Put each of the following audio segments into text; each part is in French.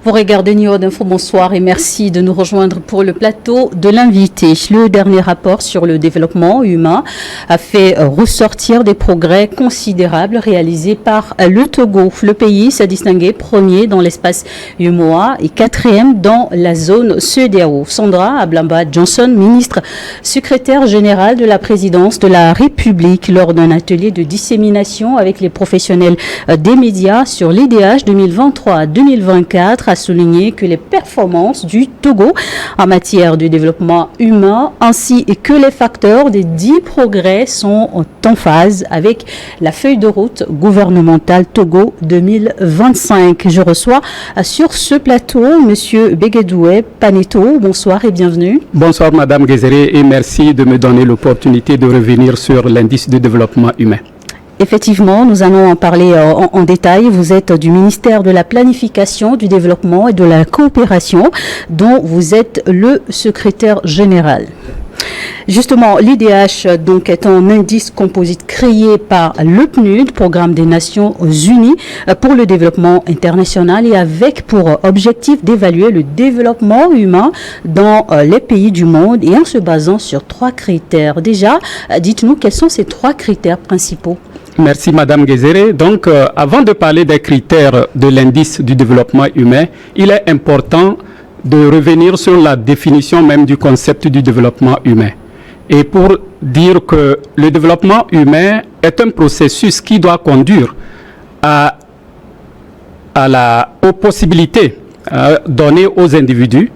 Vous regardez Nio d'Info, bonsoir et merci de nous rejoindre pour le plateau de l'invité. Le dernier rapport sur le développement humain a fait ressortir des progrès considérables réalisés par le Togo. Le pays s'est distingué premier dans l'espace UEMOA et quatrième dans la zone CEDEAO. Sandra Ablamba Johnson, ministre secrétaire générale de la présidence de la République, lors d'un atelier de dissémination avec les professionnels des médias sur l'IDH 2023-2024, a souligné que les performances du Togo en matière de développement humain ainsi que les facteurs des 10 progrès sont en phase avec la feuille de route gouvernementale Togo 2025. Je reçois sur ce plateau M. Begedoué Paneto. Bonsoir et bienvenue. Bonsoir Madame Gezere et merci de me donner l'opportunité de revenir sur l'indice de développement humain. Effectivement, nous allons en parler en détail. Vous êtes du ministère de la Planification, du Développement et de la Coopération, dont vous êtes le secrétaire général. Justement, l'IDH donc est un indice composite créé par le PNUD, Programme des Nations Unies pour le développement international, et avec pour objectif d'évaluer le développement humain dans les pays du monde et en se basant sur 3 critères. Déjà, dites-nous quels sont ces 3 critères principaux. Merci Madame Gezere. Donc, avant de parler des critères de l'indice du développement humain, il est important de revenir sur la définition même du concept du développement humain. Et pour dire que le développement humain est un processus qui doit conduire aux possibilités données aux individus,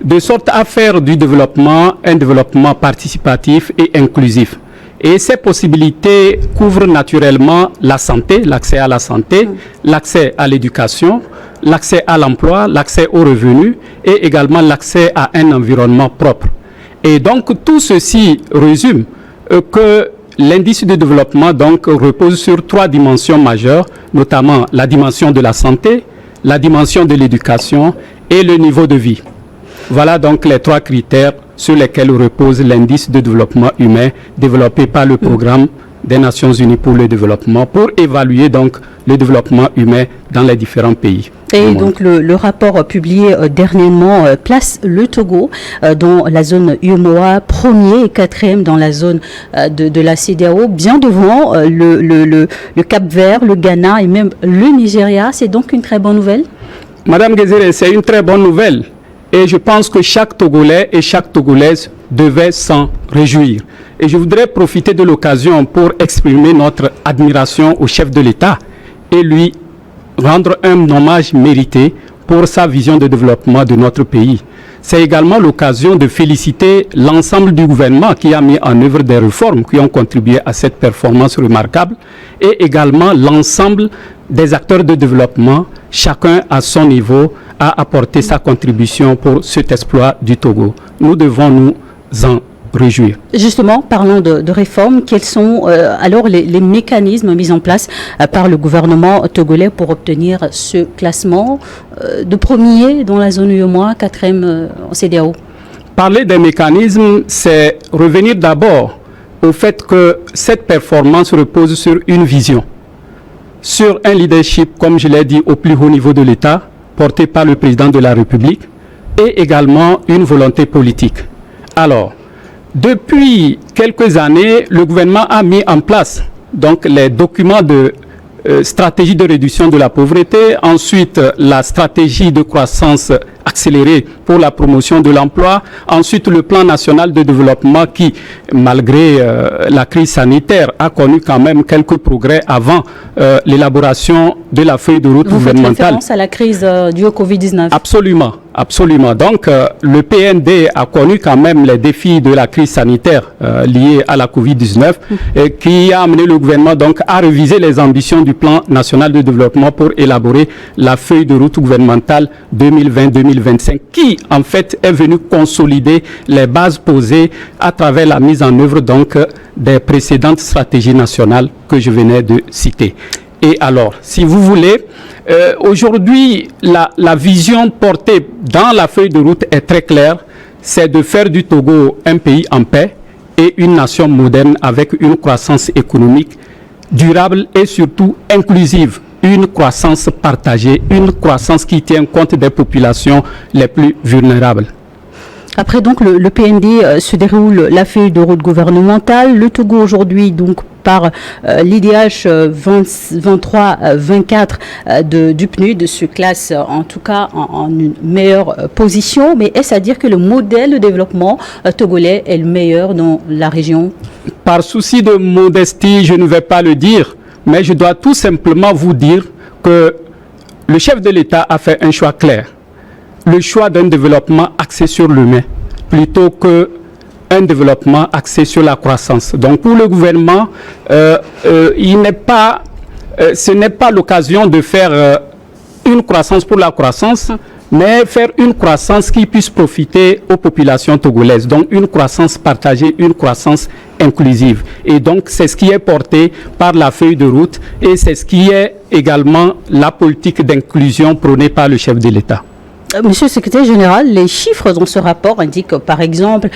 de sorte à faire du développement un développement participatif et inclusif. Et ces possibilités couvrent naturellement la santé, l'accès à la santé, l'accès à l'éducation, l'accès à l'emploi, l'accès aux revenus et également l'accès à un environnement propre. Et donc tout ceci résume que l'indice de développement donc repose sur 3 dimensions majeures, notamment la dimension de la santé, la dimension de l'éducation et le niveau de vie. Voilà donc les 3 critères sur lesquels repose l'indice de développement humain développé par le Programme des Nations Unies pour le développement pour évaluer donc le développement humain dans les différents pays. Et donc le rapport publié dernièrement place le Togo dans la zone UEMOA, premier et 4e dans la zone de la CEDEAO, bien devant le Cap-Vert, le Ghana et même le Nigeria. C'est donc une très bonne nouvelle? Madame Gezere, c'est une très bonne nouvelle. Et je pense que chaque Togolais et chaque Togolaise devait s'en réjouir. Et je voudrais profiter de l'occasion pour exprimer notre admiration au chef de l'État et lui rendre un hommage mérité pour sa vision de développement de notre pays. C'est également l'occasion de féliciter l'ensemble du gouvernement qui a mis en œuvre des réformes qui ont contribué à cette performance remarquable et également l'ensemble des acteurs de développement, chacun à son niveau, a apporté sa contribution pour cet exploit du Togo. Nous devons nous en réjouir. Justement, parlons de réformes. Quels sont alors les mécanismes mis en place par le gouvernement togolais pour obtenir ce classement de premier dans la zone UEMOA, 4e en CEDEAO? Parler des mécanismes, c'est revenir d'abord au fait que cette performance repose sur une vision, sur un leadership, comme je l'ai dit, au plus haut niveau de l'État, porté par le président de la République, et également une volonté politique. Alors, depuis quelques années, le gouvernement a mis en place donc les documents de stratégie de réduction de la pauvreté, ensuite la stratégie de croissance accélérée pour la promotion de l'emploi, ensuite le plan national de développement qui, malgré la crise sanitaire, a connu quand même quelques progrès avant l'élaboration de la feuille de route gouvernementale. Vous faites référence à la crise due au Covid-19? Absolument. Absolument. Donc, le PND a connu quand même les défis de la crise sanitaire liée à la Covid-19 qui a amené le gouvernement donc à réviser les ambitions du plan national de développement pour élaborer la feuille de route gouvernementale 2020-2025 qui, en fait, est venue consolider les bases posées à travers la mise en œuvre donc des précédentes stratégies nationales que je venais de citer. Et alors, si vous voulez, aujourd'hui, la vision portée dans la feuille de route est très claire, c'est de faire du Togo un pays en paix et une nation moderne avec une croissance économique durable et surtout inclusive. une croissance partagée, une croissance qui tient compte des populations les plus vulnérables. Après donc le PND se déroule la feuille de route gouvernementale. Le Togo aujourd'hui donc par l'IDH 23-24 du PNUD se classe en tout cas en une meilleure position. Mais est-ce à dire que le modèle de développement togolais est le meilleur dans la région? Par souci de modestie, je ne vais pas le dire, mais je dois tout simplement vous dire que le chef de l'État a fait un choix clair. Le choix d'un développement axé sur l'humain plutôt qu'un développement axé sur la croissance. Donc pour le gouvernement, ce n'est pas l'occasion de faire une croissance pour la croissance, mais faire une croissance qui puisse profiter aux populations togolaises. Donc une croissance partagée, une croissance inclusive. Et donc c'est ce qui est porté par la feuille de route et c'est ce qui est également la politique d'inclusion prônée par le chef de l'État. Monsieur le secrétaire général, les chiffres dans ce rapport indiquent par exemple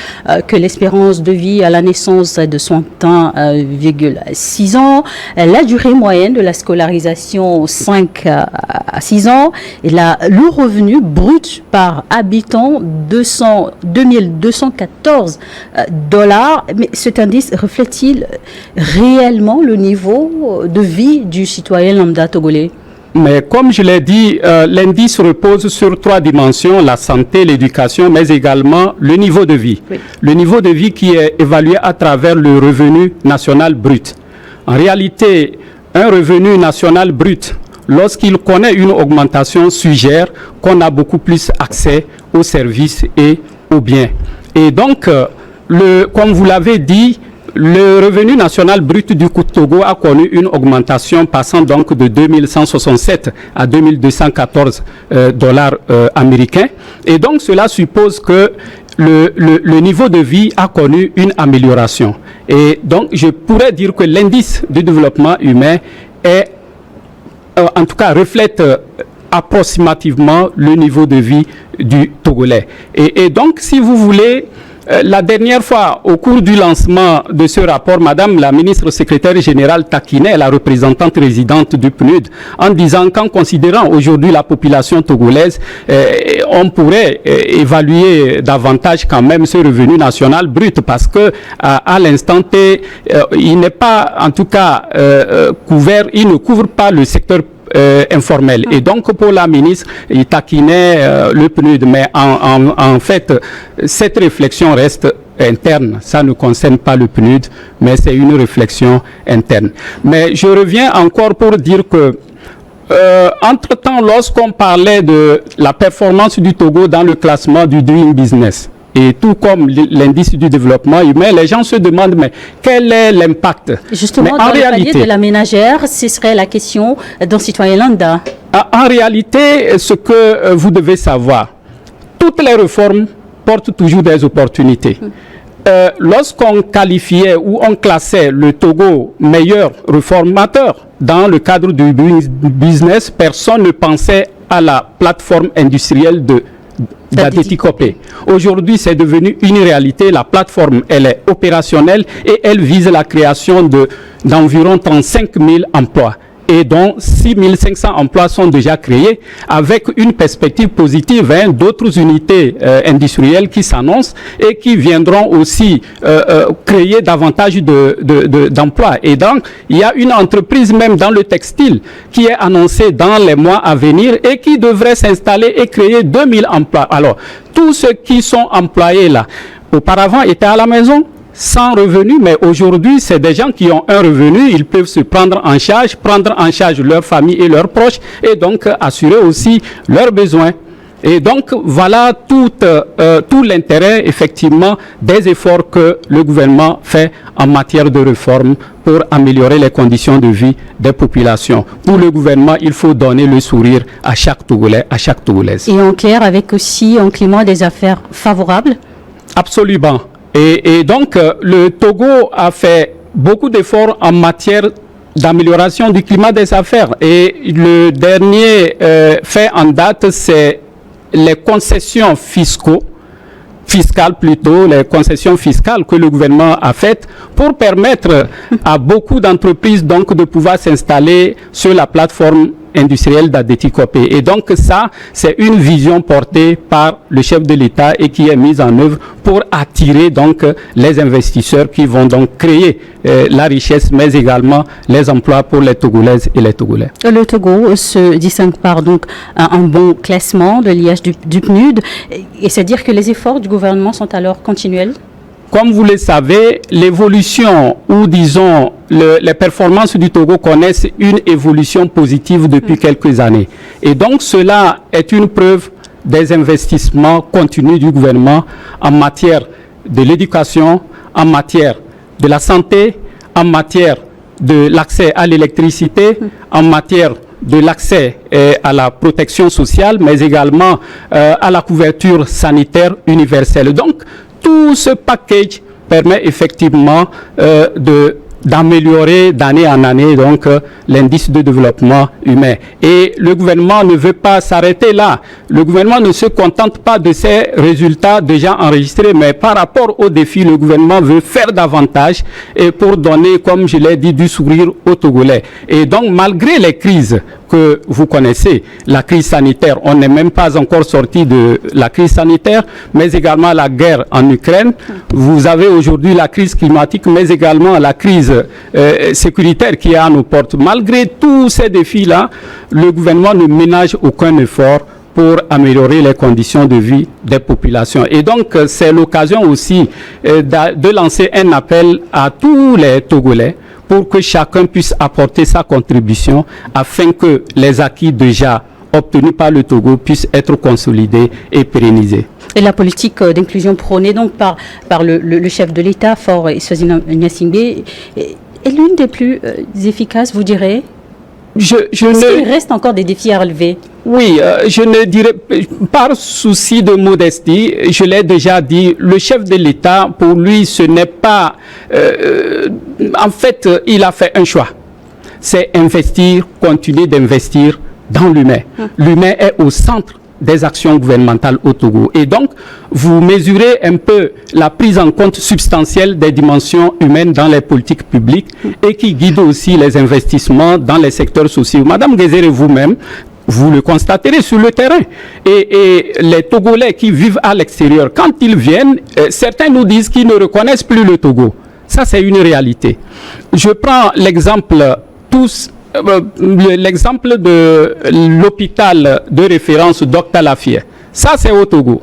que l'espérance de vie à la naissance est de 61,6 ans, la durée moyenne de la scolarisation 5 à 6 ans et le revenu brut par habitant 2214 $. Mais cet indice reflète-t-il réellement le niveau de vie du citoyen lambda togolais? Mais comme je l'ai dit, l'indice repose sur 3 dimensions, la santé, l'éducation, mais également le niveau de vie. Oui. Le niveau de vie qui est évalué à travers le revenu national brut. En réalité, un revenu national brut, lorsqu'il connaît une augmentation, suggère qu'on a beaucoup plus accès aux services et aux biens. Et donc, comme vous l'avez dit, le revenu national brut du Togo a connu une augmentation passant donc de 2167 à 2214 dollars américains. Et donc cela suppose que le niveau de vie a connu une amélioration. Et donc je pourrais dire que l'indice du développement humain est, en tout cas reflète approximativement le niveau de vie du Togolais. Et donc si vous voulez, la dernière fois, au cours du lancement de ce rapport, Madame la ministre secrétaire générale taquinait la représentante résidente du PNUD en disant qu'en considérant aujourd'hui la population togolaise, on pourrait évaluer davantage quand même ce revenu national brut parce que à l'instant T, il n'est pas en tout cas couvert, il ne couvre pas le secteur informel. Et donc pour la ministre, il taquinait le PNUD, mais en fait, cette réflexion reste interne. Ça ne concerne pas le PNUD, mais c'est une réflexion interne. Mais je reviens encore pour dire que entre-temps, lorsqu'on parlait de la performance du Togo dans le classement du Doing Business, et tout comme l'indice du développement humain, les gens se demandent, mais quel est l'impact? Justement, dans le palier de la ménagère, ce serait la question d'un citoyen lambda. En réalité, ce que vous devez savoir, toutes les réformes portent toujours des opportunités. Lorsqu'on qualifiait ou on classait le Togo meilleur réformateur dans le cadre du business, personne ne pensait à la plateforme industrielle d'Adeti Copé. Aujourd'hui, c'est devenu une réalité. La plateforme, elle est opérationnelle et elle vise la création d'environ 35 000 emplois. Et dont 6 500 emplois sont déjà créés avec une perspective positive, d'autres unités industrielles qui s'annoncent et qui viendront aussi créer davantage d'emplois. Et donc, il y a une entreprise même dans le textile qui est annoncée dans les mois à venir et qui devrait s'installer et créer 2000 emplois. Alors, tous ceux qui sont employés là, auparavant étaient à la maison, sans revenu, mais aujourd'hui, c'est des gens qui ont un revenu, ils peuvent se prendre en charge leur famille et leurs proches, et donc assurer aussi leurs besoins. Et donc, voilà tout l'intérêt, effectivement, des efforts que le gouvernement fait en matière de réforme pour améliorer les conditions de vie des populations. Pour le gouvernement, il faut donner le sourire à chaque Togolais, à chaque Togolaise. Et en clair, avec aussi un climat des affaires favorable? Absolument. Et donc, le Togo a fait beaucoup d'efforts en matière d'amélioration du climat des affaires. Et le dernier fait en date, c'est les concessions fiscaux fiscales plutôt, les concessions fiscales que le gouvernement a faites pour permettre à beaucoup d'entreprises donc de pouvoir s'installer sur la plateforme industrielle d'Adeti Copé. Et donc ça, c'est une vision portée par le chef de l'État et qui est mise en œuvre pour attirer donc les investisseurs qui vont donc créer la richesse, mais également les emplois pour les Togolaises et les Togolais. Le Togo se distingue par donc un bon classement de l'IH du PNUD, et c'est-à-dire que les efforts du gouvernement sont alors continuels? Comme vous le savez, l'évolution ou disons les performances du Togo connaissent une évolution positive depuis quelques années. Et donc cela est une preuve des investissements continus du gouvernement en matière de l'éducation, en matière de la santé, en matière de l'accès à l'électricité, en matière de l'accès à la protection sociale, mais également à la couverture sanitaire universelle. Donc, tout ce package permet effectivement d'améliorer d'année en année donc l'indice de développement humain. Et le gouvernement ne veut pas s'arrêter là. Le gouvernement ne se contente pas de ces résultats déjà enregistrés, mais par rapport aux défis, le gouvernement veut faire davantage et pour donner, comme je l'ai dit, du sourire aux Togolais. Et donc, malgré les crises que vous connaissez, la crise sanitaire, on n'est même pas encore sorti de la crise sanitaire, mais également la guerre en Ukraine. Vous avez aujourd'hui la crise climatique, mais également la crise sécuritaire qui est à nos portes. Malgré tous ces défis-là, le gouvernement ne ménage aucun effort pour améliorer les conditions de vie des populations. Et donc, c'est l'occasion aussi de lancer un appel à tous les Togolais pour que chacun puisse apporter sa contribution afin que les acquis déjà obtenus par le Togo puissent être consolidés et pérennisés. Et la politique d'inclusion prônée donc par le chef de l'État, Faure Eswazina Gnassingbé, est l'une des plus efficaces, vous direz? Il reste encore des défis à relever. Oui, je ne dirais, par souci de modestie, je l'ai déjà dit, le chef de l'État, pour lui, ce n'est pas... en fait, il a fait un choix. C'est investir, continuer d'investir dans l'humain. L'humain est au centre des actions gouvernementales au Togo. Et donc, vous mesurez un peu la prise en compte substantielle des dimensions humaines dans les politiques publiques et qui guide aussi les investissements dans les secteurs sociaux. Madame Gezere, vous-même, vous le constaterez sur le terrain. Et les Togolais qui vivent à l'extérieur, quand ils viennent, certains nous disent qu'ils ne reconnaissent plus le Togo. Ça, c'est une réalité. Je prends l'exemple l'exemple de l'hôpital de référence Dr Lafayette. Ça, c'est au Togo.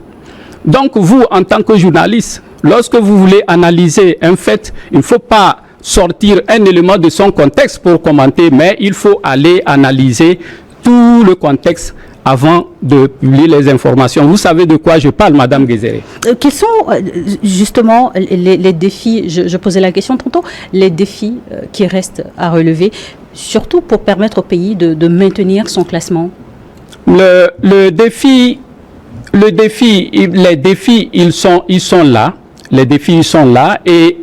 Donc, vous, en tant que journaliste, lorsque vous voulez analyser un fait, il ne faut pas sortir un élément de son contexte pour commenter, mais il faut aller analyser tout le contexte avant de publier les informations. Vous savez de quoi je parle, Madame Gezere. Quels sont justement les défis, je posais la question tantôt, les défis qui restent à relever, surtout pour permettre au pays de maintenir son classement? Les défis, ils sont là. Les défis, ils sont là. Et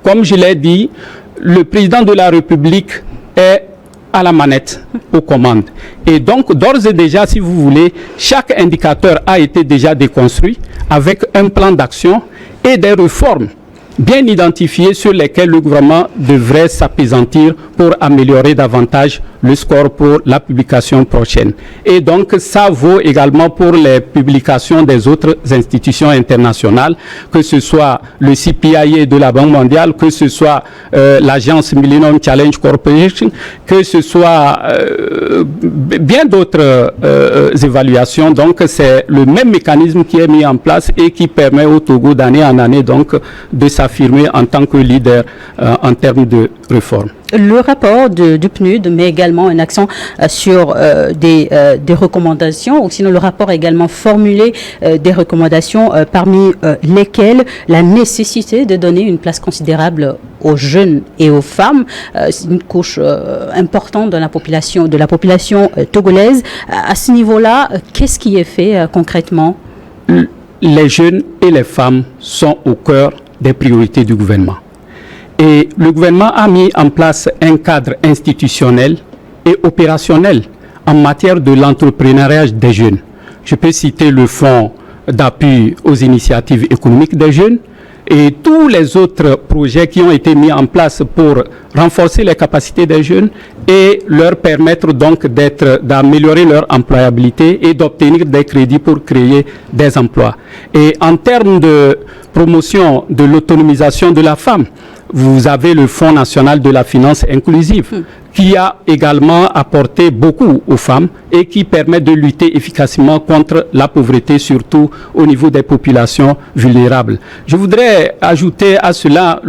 comme je l'ai dit, le président de la République est à la manette, aux commandes. Et donc, d'ores et déjà, si vous voulez, chaque indicateur a été déjà déconstruit avec un plan d'action et des réformes bien identifiées sur lesquelles le gouvernement devrait s'appesantir pour améliorer davantage le score pour la publication prochaine. Et donc, ça vaut également pour les publications des autres institutions internationales, que ce soit le CPIA de la Banque mondiale, que ce soit l'agence Millennium Challenge Corporation, que ce soit bien d'autres évaluations. Donc, c'est le même mécanisme qui est mis en place et qui permet au Togo d'année en année donc de s'affirmer en tant que leader en termes de réforme. Le rapport du PNUD met également un accent sur des recommandations, ou sinon le rapport a également formulé des recommandations parmi lesquelles la nécessité de donner une place considérable aux jeunes et aux femmes. C'est une couche importante de la population togolaise. À ce niveau-là, qu'est-ce qui est fait concrètement? Les jeunes et les femmes sont au cœur des priorités du gouvernement. Et le gouvernement a mis en place un cadre institutionnel et opérationnel en matière de l'entrepreneuriat des jeunes. Je peux citer le fonds d'appui aux initiatives économiques des jeunes et tous les autres projets qui ont été mis en place pour renforcer les capacités des jeunes et leur permettre donc d'améliorer leur employabilité et d'obtenir des crédits pour créer des emplois. Et en termes de promotion de l'autonomisation de la femme, vous avez le Fonds national de la finance inclusive qui a également apporté beaucoup aux femmes et qui permet de lutter efficacement contre la pauvreté, surtout au niveau des populations vulnérables. Je voudrais ajouter à cela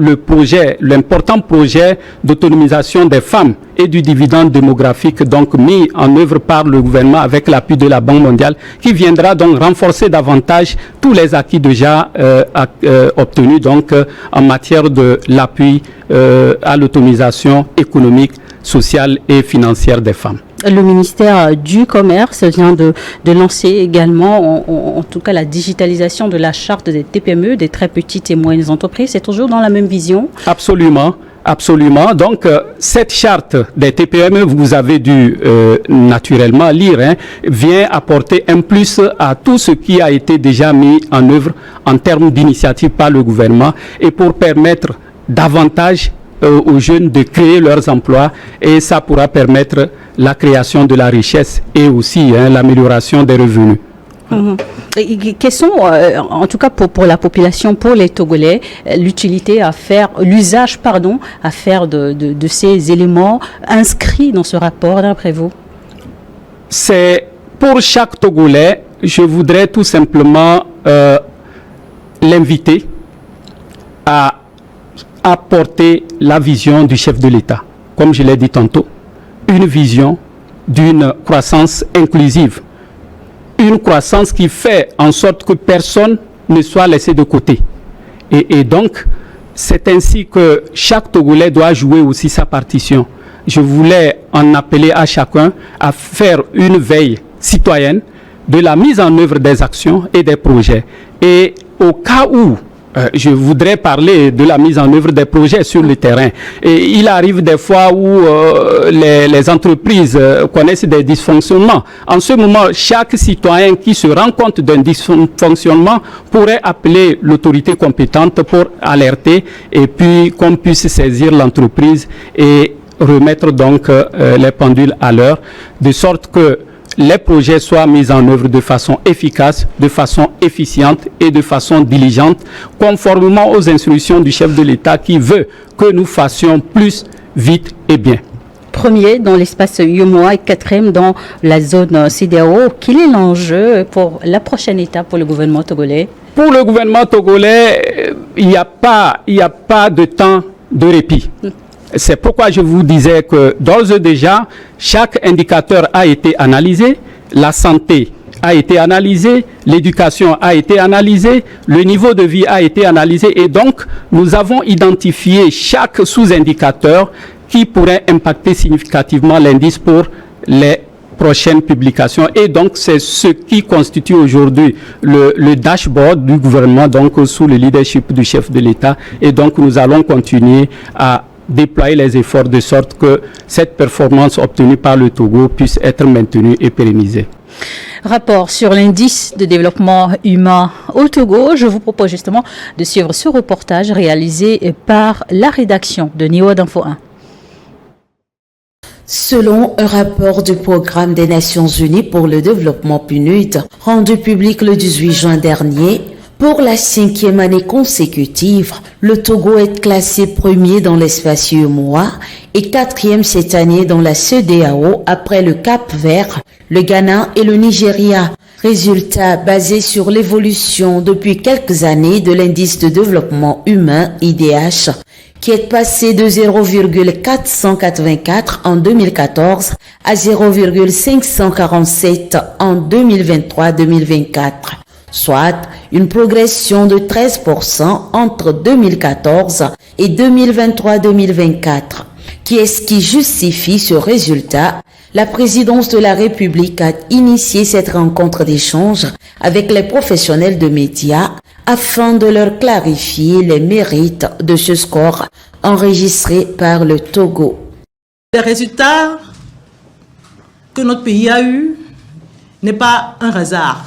l'important projet d'autonomisation des femmes et du dividende démographique donc mis en œuvre par le gouvernement avec l'appui de la Banque mondiale qui viendra donc renforcer davantage tous les acquis déjà obtenus donc en matière de l'appui à l'autonomisation économique, sociale et financière des femmes. Le ministère du Commerce vient de lancer également, en tout cas, la digitalisation de la charte des TPME, des très petites et moyennes entreprises. C'est toujours dans la même vision? Absolument. Absolument. Donc, cette charte des TPME, vous avez dû naturellement lire, vient apporter un plus à tout ce qui a été déjà mis en œuvre en termes d'initiatives par le gouvernement et pour permettre davantage aux jeunes de créer leurs emplois et ça pourra permettre la création de la richesse et aussi l'amélioration des revenus. Quelles sont, en tout cas pour la population, pour les Togolais, l'usage à faire de ces éléments inscrits dans ce rapport, d'après vous? C'est pour chaque Togolais, je voudrais tout simplement l'inviter à apporter la vision du chef de l'État. Comme je l'ai dit tantôt, une vision d'une croissance inclusive. Une croissance qui fait en sorte que personne ne soit laissé de côté. Et donc, c'est ainsi que chaque Togolais doit jouer aussi sa partition. Je voulais en appeler à chacun à faire une veille citoyenne de la mise en œuvre des actions et des projets. Et au cas où je voudrais parler de la mise en œuvre des projets sur le terrain. Et il arrive des fois où les entreprises connaissent des dysfonctionnements. En ce moment, chaque citoyen qui se rend compte d'un dysfonctionnement pourrait appeler l'autorité compétente pour alerter et puis qu'on puisse saisir l'entreprise et remettre donc les pendules à l'heure, de sorte que les projets soient mis en œuvre de façon efficace, de façon efficiente et de façon diligente, conformément aux instructions du chef de l'État qui veut que nous fassions plus, vite et bien. Premier dans l'espace UEMOA et quatrième dans la zone CEDEAO. Quel est l'enjeu pour la prochaine étape pour le gouvernement togolais? Pour le gouvernement togolais, il n'y a pas de temps de répit. C'est pourquoi je vous disais que d'ores et déjà, chaque indicateur a été analysé, la santé a été analysée, l'éducation a été analysée, le niveau de vie a été analysé et donc nous avons identifié chaque sous-indicateur qui pourrait impacter significativement l'indice pour les prochaines publications. Et donc, c'est ce qui constitue aujourd'hui le dashboard du gouvernement, donc sous le leadership du chef de l'État. Et donc, nous allons continuer à déployer les efforts de sorte que cette performance obtenue par le Togo puisse être maintenue et pérennisée. Rapport sur l'indice de développement humain au Togo. Je vous propose justement de suivre ce reportage réalisé par la rédaction de Niwa d'Info 1. Selon un rapport du Programme des Nations Unies pour le développement PNUD, rendu public le 18 juin dernier, pour la 5e année consécutive, le Togo est classé premier dans l'espace UEMOA et 4e cette année dans la CEDEAO après le Cap-Vert, le Ghana et le Nigeria. Résultat basé sur l'évolution depuis quelques années de l'indice de développement humain IDH, qui est passé de 0,484 en 2014 à 0,547 en 2023-2024. Soit une progression de 13% entre 2014 et 2023-2024. Qui est-ce qui justifie ce résultat? La présidence de la République a initié cette rencontre d'échange avec les professionnels de médias afin de leur clarifier les mérites de ce score enregistré par le Togo. Les résultats que notre pays a eus n'est pas un hasard.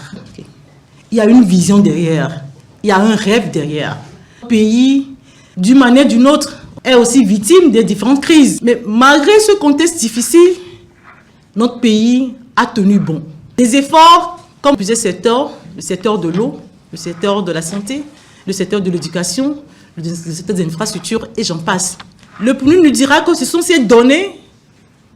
il y a une vision derrière, il y a un rêve derrière. Le pays, d'une manière ou d'une autre, est aussi victime des différentes crises. Mais malgré ce contexte difficile, notre pays a tenu bon. Des efforts comme plusieurs secteurs, le secteur de l'eau, le secteur de la santé, le secteur de l'éducation, le secteur des infrastructures et j'en passe. Le PNUD nous dira que ce sont ces données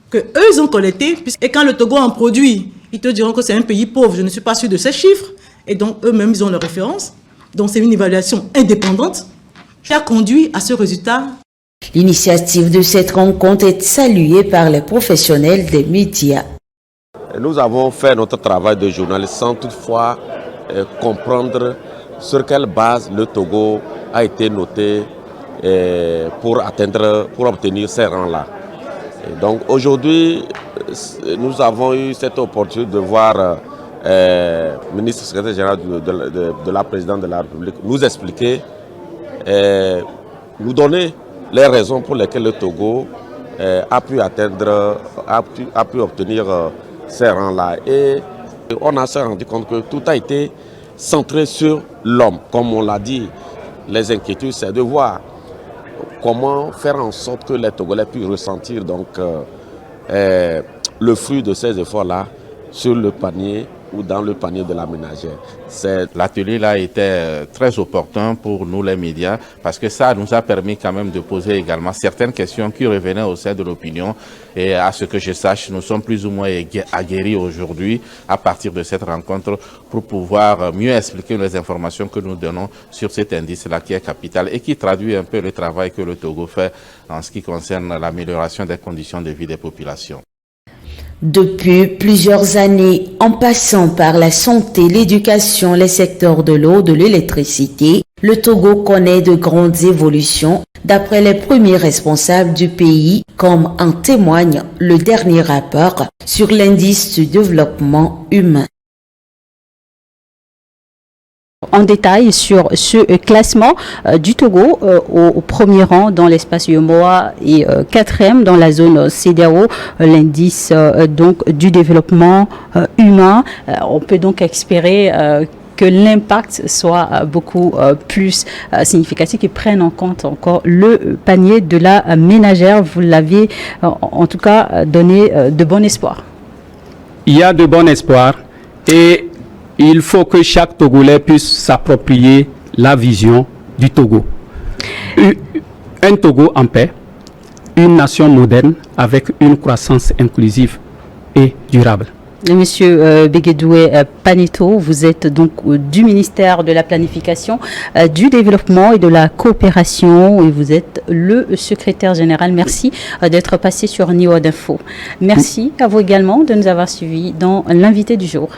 qu'eux, ils ont collectées. Et quand le Togo en produit, ils te diront que c'est un pays pauvre. Je ne suis pas sûr de ces chiffres. Et donc, eux-mêmes, ils ont leurs références. Donc, c'est une évaluation indépendante qui a conduit à ce résultat. L'initiative de cette rencontre est saluée par les professionnels des médias. Nous avons fait notre travail de journaliste sans toutefois comprendre sur quelle base le Togo a été noté pour obtenir ces rangs-là. Donc aujourd'hui, nous avons eu cette opportunité de voir le ministre secrétaire général de la présidente de la République nous expliquer, nous donner les raisons pour lesquelles le Togo a pu obtenir ces rangs-là. Et on s'est rendu compte que tout a été centré sur l'homme. Comme on l'a dit, les inquiétudes, c'est de voir comment faire en sorte que les Togolais puissent ressentir donc, le fruit de ces efforts-là sur le panier ou dans le panier de la ménagère. L'atelier là était très opportun pour nous les médias parce que ça nous a permis quand même de poser également certaines questions qui revenaient au sein de l'opinion et à ce que je sache, nous sommes plus ou moins aguerris aujourd'hui à partir de cette rencontre pour pouvoir mieux expliquer les informations que nous donnons sur cet indice-là qui est capital et qui traduit un peu le travail que le Togo fait en ce qui concerne l'amélioration des conditions de vie des populations. Depuis plusieurs années, en passant par la santé, l'éducation, les secteurs de l'eau, de l'électricité, le Togo connaît de grandes évolutions d'après les premiers responsables du pays, comme en témoigne le dernier rapport sur l'indice du développement humain. En détail sur ce classement du Togo au premier rang dans l'espace UEMOA et quatrième dans la zone CEDEAO, l'indice donc du développement humain. On peut donc espérer que l'impact soit beaucoup plus significatif et prenne en compte encore le panier de la ménagère. Vous l'avez en tout cas donné de bon espoir. Il y a de bon espoir et il faut que chaque Togolais puisse s'approprier la vision du Togo. Un Togo en paix, une nation moderne avec une croissance inclusive et durable. Monsieur Begedoué Paneto, vous êtes donc du ministère de la Planification, du Développement et de la Coopération et vous êtes le secrétaire général. Merci d'être passé sur Niwa d'Info. Merci à vous également de nous avoir suivis dans l'invité du jour.